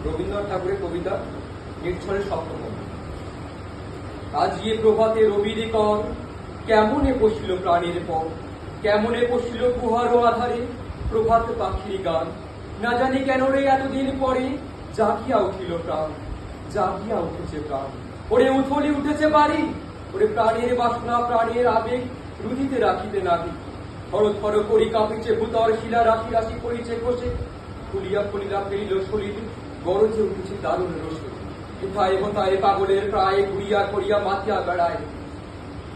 রবীন্দ্রনাথ ঠাকুরের কবিতা নির্ঝরের সপ্তম। আজিয়ে প্রভাতে রবির কর, কেমনে বসিল প্রাণের পর, কেমনে বসিল কুহারো আধারে প্রভাত পাখির গান। না জানি কেন রে এতদিন পরে জাগিয়া উঠিল প্রাণ, জাগিয়া উঠেছে প্রাণ। ওরে উথলি উঠেছে বাড়ি, ওরে প্রাণের বাসনা প্রাণের আবেগ রুধিতে রাখিতে নাহি। থর থর করি কাঁপিছে ভূতর শিলা, রাশি রাশি করিছে খসে। ফুলিয়া ফুলিয়া ফেরিল শরীর, গরজে উঠেছে দারুণ রসে। কোথায় কোথায় পাগলের প্রায় ঘুরিয়া করিয়া মাতিয়া বেড়ায়।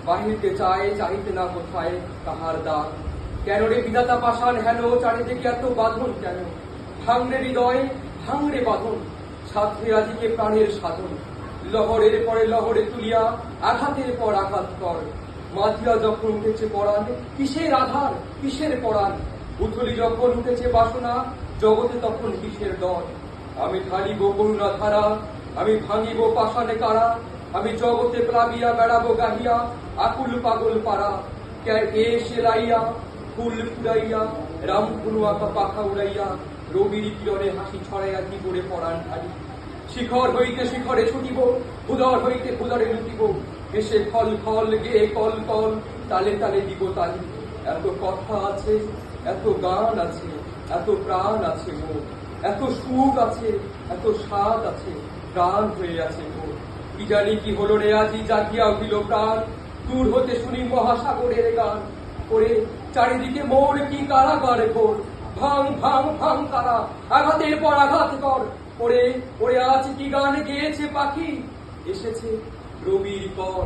বাহিরতে চায় চাহিতে না কোথায় তাহার দান। কেন রে বিধাতা পাষাণ হেন, চারিদিকে এত বাঁধন কেন? ভাঙড়ে হৃদয় ভাঙড়ে বাঁধন, সাধ্যে আজিকে প্রাণের সাধন। লহরের পরে লহরে তুলিয়া আঘাতের পর আঘাত কর। মাতিয়া যখন উঠেছে পরাণ, কিসের আধার কিসের পরাণ? উথলি যখন উঠেছে বাসনা, জগতে তখন কিসের ডর? আমি ঢালিব করুণা ধারা, আমি ভাঙিব পাষাণে কারা। আমি জগতে প্লাবিয়া বেড়াবো গাহিয়া আকুল পাগল পাড়া। কে সেলাইয়া ফুল ফুরাইয়া রাম কুনু আঁকা পাখা উড়াইয়া, রবির কিরণে হাসি ছড়াইয়া কি করে পরাণ ঢালি। শিখর হইতে শিখরে ছুটিব, উদর হইতে উদরে লুটিব। এসে ফল ফল গেয়ে কল কল, তালে তালে দিব তালি। এত কথা আছে, এত গান আছে, এত প্রাণ আছে মোর। এত সুখ আছে, এত স্বাদ আছে, প্রাণ হয়ে আছে মোর। কি জানি কি হলো রে আজি জাগিয়া উঠিল প্রাণ। দূর হতে শুনি মহাসাগরের গান। ওরে চারিদিকে মোর কি কারাগার ঘোর। ভাঙ ভাঙ ভাঙ তারা, আঘাতের পর আঘাত কর। ওরে ওরে আজ কি গান গেয়েছে পাখি, এসেছে রবির পর।